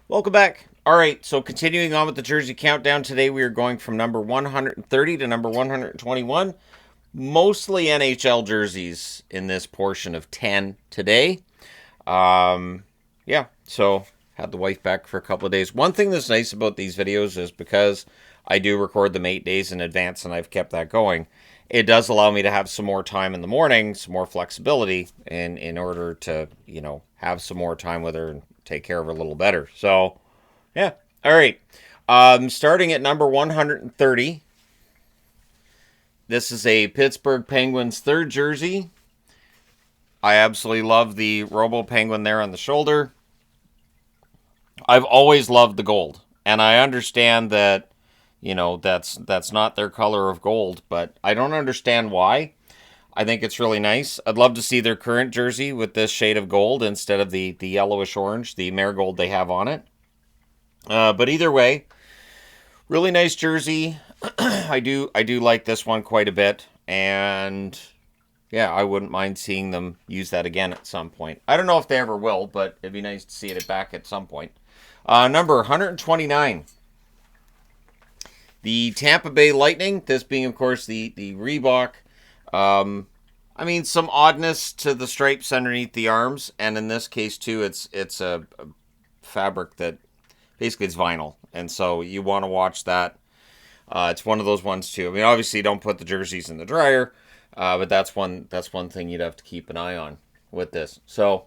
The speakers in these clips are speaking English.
Welcome back. All right, so continuing on with the jersey countdown, today we are going from number 130 to number 121. Mostly NHL jerseys in this portion of 10 today. Yeah, so had the wife back for a couple of days. One thing that's nice about these videos is because I do record them 8 days in advance and I've kept that going, it does allow me to have some more time in the morning, some more flexibility in order to, have some more time with her and take care of her a little better. So, yeah. All right. Starting at number 130. This is a Pittsburgh Penguins third jersey. I absolutely love the Robo Penguin there on the shoulder. I've always loved the gold, and I understand that, that's not their color of gold, but I don't understand why. I think it's really nice. I'd love to see their current jersey with this shade of gold instead of the yellowish orange, the marigold they have on it. But either way, really nice jersey. I do like this one quite a bit, and yeah, I wouldn't mind seeing them use that again at some point. I don't know if they ever will, but it'd be nice to see it back at some point. Number 129. The Tampa Bay Lightning, this being, of course, the Reebok. Some oddness to the stripes underneath the arms, and in this case, too, it's a fabric that basically it's vinyl, and so you want to watch that. It's one of those ones, too. Obviously, don't put the jerseys in the dryer, but that's one thing you'd have to keep an eye on with this. So,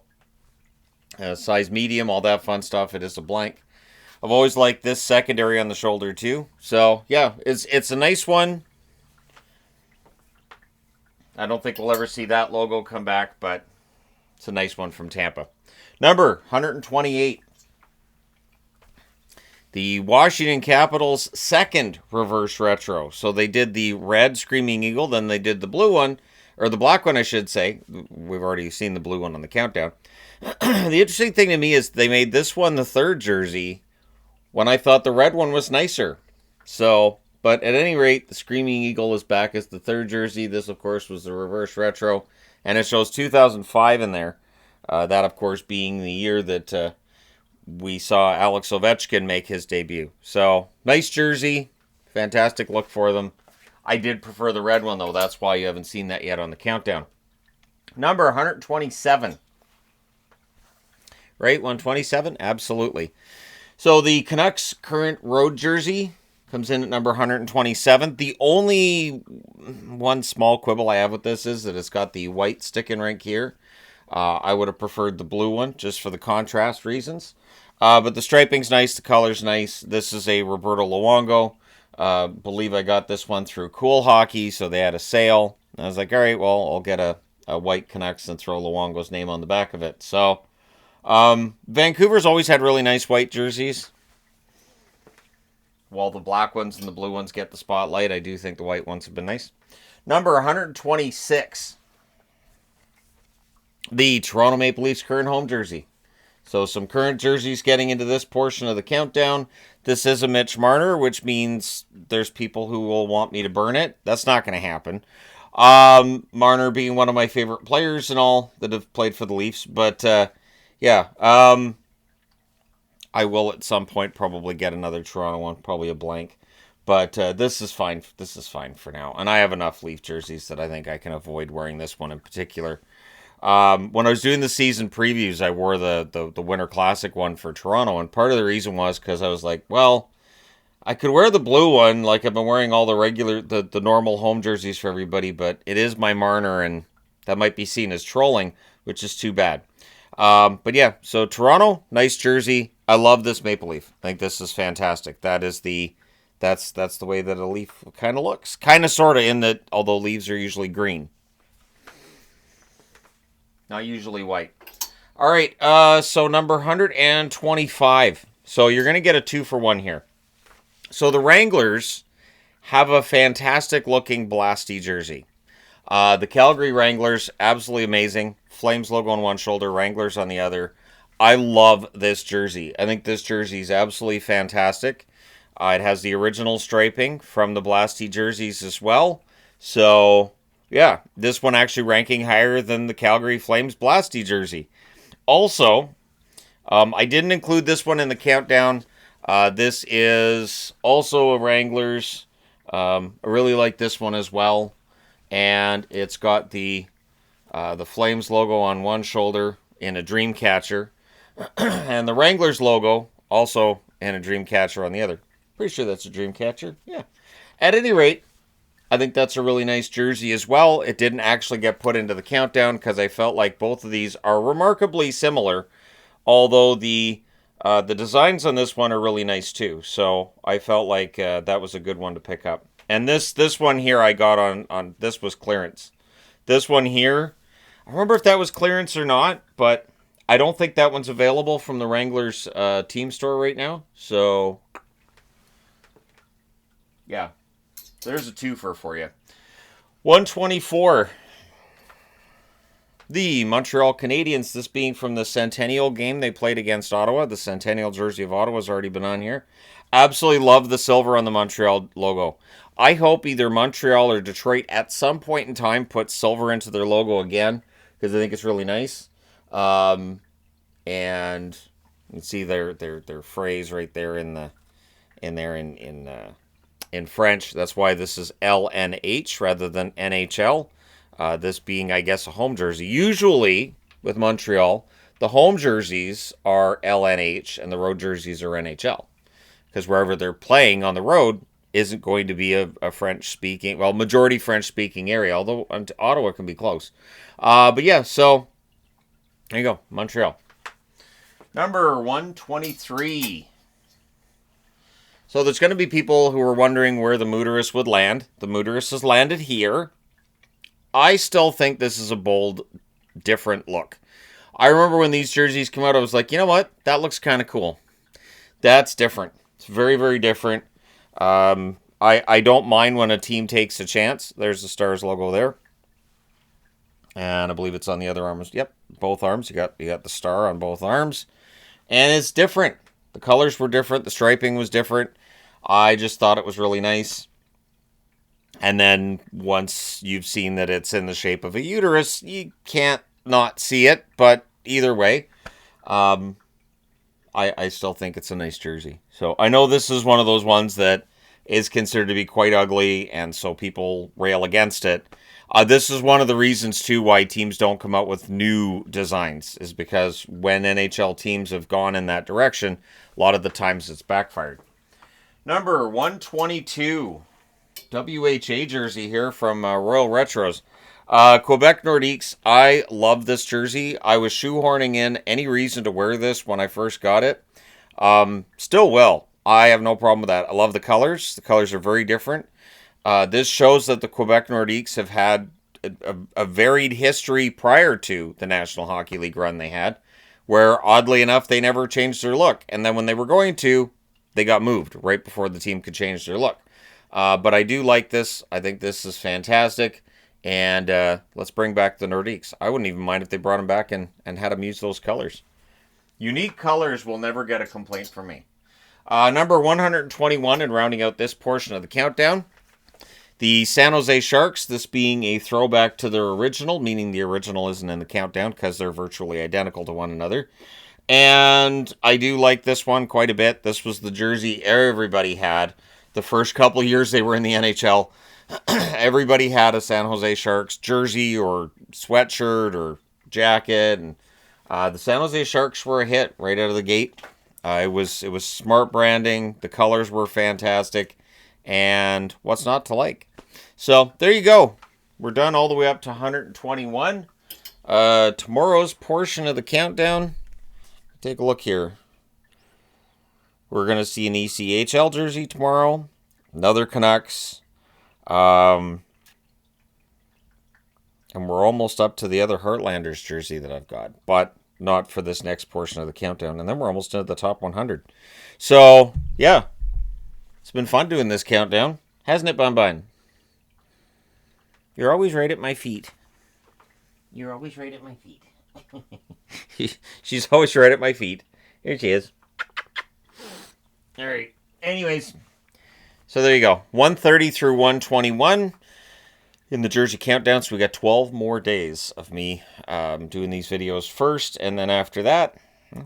size medium, all that fun stuff. It is a blank. I've always liked this secondary on the shoulder too. So yeah, it's a nice one. I don't think we'll ever see that logo come back, but it's a nice one from Tampa. Number 128. The Washington Capitals' second reverse retro. So they did the red Screaming Eagle, then they did the blue one, or the black one, I should say. We've already seen the blue one on the countdown. The interesting thing to me is they made this one the third jersey when I thought the red one was nicer. So, but at any rate, the Screaming Eagle is back as the third jersey. This, of course, was the reverse retro, and it shows 2005 in there. That, of course, being the year that we saw Alex Ovechkin make his debut. So, nice jersey. Fantastic look for them. I did prefer the red one, though. That's why you haven't seen that yet on the countdown. Number 127. Right, 127? Absolutely. So the Canucks' current road jersey comes in at number 127. The only one small quibble I have with this is that it's got the white stick and rink here. I would have preferred the blue one just for the contrast reasons. But the striping's nice, the color's nice. This is a Roberto Luongo. Believe I got this one through Cool Hockey, so they had a sale. And I was like, all right, well, I'll get a white Canucks and throw Luongo's name on the back of it. So Vancouver's always had really nice white jerseys. While the black ones and the blue ones get the spotlight, I do think the white ones have been nice. Number 126. The Toronto Maple Leafs current home jersey. So some current jerseys getting into this portion of the countdown. This is a Mitch Marner, which means there's people who will want me to burn it. That's not going to happen. Marner being one of my favorite players and all that have played for the Leafs. But, yeah. I will at some point probably get another Toronto one, probably a blank. But this is fine. This is fine for now. And I have enough Leaf jerseys that I think I can avoid wearing this one in particular. When I was doing the season previews, I wore the Winter Classic one for Toronto, and part of the reason was because I was like, well, I could wear the blue one, like I've been wearing all the normal home jerseys for everybody, but it is my Marner, and that might be seen as trolling, which is too bad. But yeah, so Toronto, nice jersey. I love this Maple Leaf. I think this is fantastic. That's the way that a Leaf kind of looks. Kind of, sort of, in that, although leaves are usually green. Not usually white. All right, so number 125. So you're going to get a 2-for-1 here. So the Wranglers have a fantastic looking Blasty jersey. The Calgary Wranglers, absolutely amazing. Flames logo on one shoulder, Wranglers on the other. I love this jersey. I think this jersey is absolutely fantastic. It has the original striping from the Blasty jerseys as well. So, yeah, this one actually ranking higher than the Calgary Flames Blasty jersey. Also, I didn't include this one in the countdown. This is also a Wranglers. I really like this one as well. And it's got the Flames logo on one shoulder in a dream catcher. And the Wranglers logo also in a dream catcher on the other. Pretty sure that's a dream catcher. Yeah. At any rate, I think that's a really nice jersey as well. It didn't actually get put into the countdown because I felt like both of these are remarkably similar, although the designs on this one are really nice too. So I felt like that was a good one to pick up. And this one here I got on this was clearance. This one here, I remember if that was clearance or not, but I don't think that one's available from the Wranglers team store right now. So yeah. There's a twofer for you. 124. The Montreal Canadiens, this being from the Centennial game they played against Ottawa. The Centennial jersey of Ottawa has already been on here. Absolutely love the silver on the Montreal logo. I hope either Montreal or Detroit at some point in time puts silver into their logo again, because I think it's really nice. And you can see their phrase right there in French. That's why this is LNH rather than NHL. This being, I guess, a home jersey. Usually, with Montreal, the home jerseys are LNH and the road jerseys are NHL. Because wherever they're playing on the road isn't going to be a French-speaking, well, majority French-speaking area, although Ottawa can be close. But yeah, so there you go, Montreal. Number 123. So there's going to be people who are wondering where the Mooterus would land. The Mooterus has landed here. I still think this is a bold, different look. I remember when these jerseys came out, I was like, you know what? That looks kind of cool. That's different. It's very, very different. I don't mind when a team takes a chance. There's the Stars logo there. And I believe it's on the other arms. Yep, both arms. You got the star on both arms. And it's different. The colors were different. The striping was different. I just thought it was really nice. And then once you've seen that it's in the shape of a uterus, you can't not see it. But either way, I still think it's a nice jersey. So I know this is one of those ones that is considered to be quite ugly, and so people rail against it. This is one of the reasons, too, why teams don't come out with new designs, is because when NHL teams have gone in that direction, a lot of the times it's backfired. Number 122, WHA jersey here from Royal Retros. Quebec Nordiques, I love this jersey. I was shoehorning in any reason to wear this when I first got it. Still will. I have no problem with that. I love the colors. The colors are very different. This shows that the Quebec Nordiques have had a varied history prior to the National Hockey League run they had, where oddly enough they never changed their look. And then when they were going to, they got moved right before the team could change their look. But I do like this. I think this is fantastic. And let's bring back the Nordiques. I wouldn't even mind if they brought them back and had them use those colors. Unique colors will never get a complaint from me. Number 121, and rounding out this portion of the countdown, the San Jose Sharks, this being a throwback to their original, meaning the original isn't in the countdown because they're virtually identical to one another. And I do like this one quite a bit. This was the jersey everybody had. The first couple years they were in the NHL, everybody had a San Jose Sharks jersey or sweatshirt or jacket. And the San Jose Sharks were a hit right out of the gate. It was smart branding. The colors were fantastic. And what's not to like? So there you go. We're done all the way up to 121. Tomorrow's portion of the countdown. Take a look here. We're going to see an ECHL jersey tomorrow. Another Canucks. And we're almost up to the other Heartlanders jersey that I've got. But not for this next portion of the countdown. And then we're almost at the top 100. So, yeah. It's been fun doing this countdown. Hasn't it, Bun Bun? You're always right at my feet. You're always right at my feet. She's always right at my feet. Here she is. All right. Anyways, so there you go. 130 through 121 in the jersey countdown. So we got 12 more days of me doing these videos first. And then after that,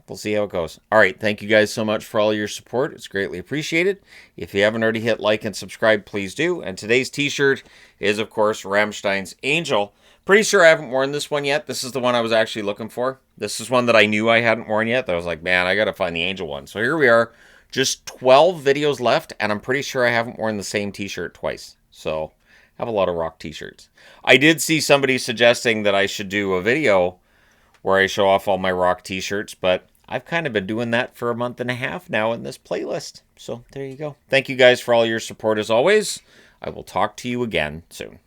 We'll see how it goes. All right. Thank you guys so much for all your support. It's greatly appreciated. If you haven't already hit like and subscribe, please do. And today's t-shirt is, of course, Rammstein's Angel. Pretty sure I haven't worn this one yet. This is the one I was actually looking for. This is one that I knew I hadn't worn yet. That I was like, man, I got to find the Angel one. So here we are. Just 12 videos left, and I'm pretty sure I haven't worn the same t-shirt twice. So I have a lot of rock t-shirts. I did see somebody suggesting that I should do a video where I show off all my rock t-shirts, but I've kind of been doing that for a month and a half now in this playlist. So there you go. Thank you guys for all your support as always. I will talk to you again soon.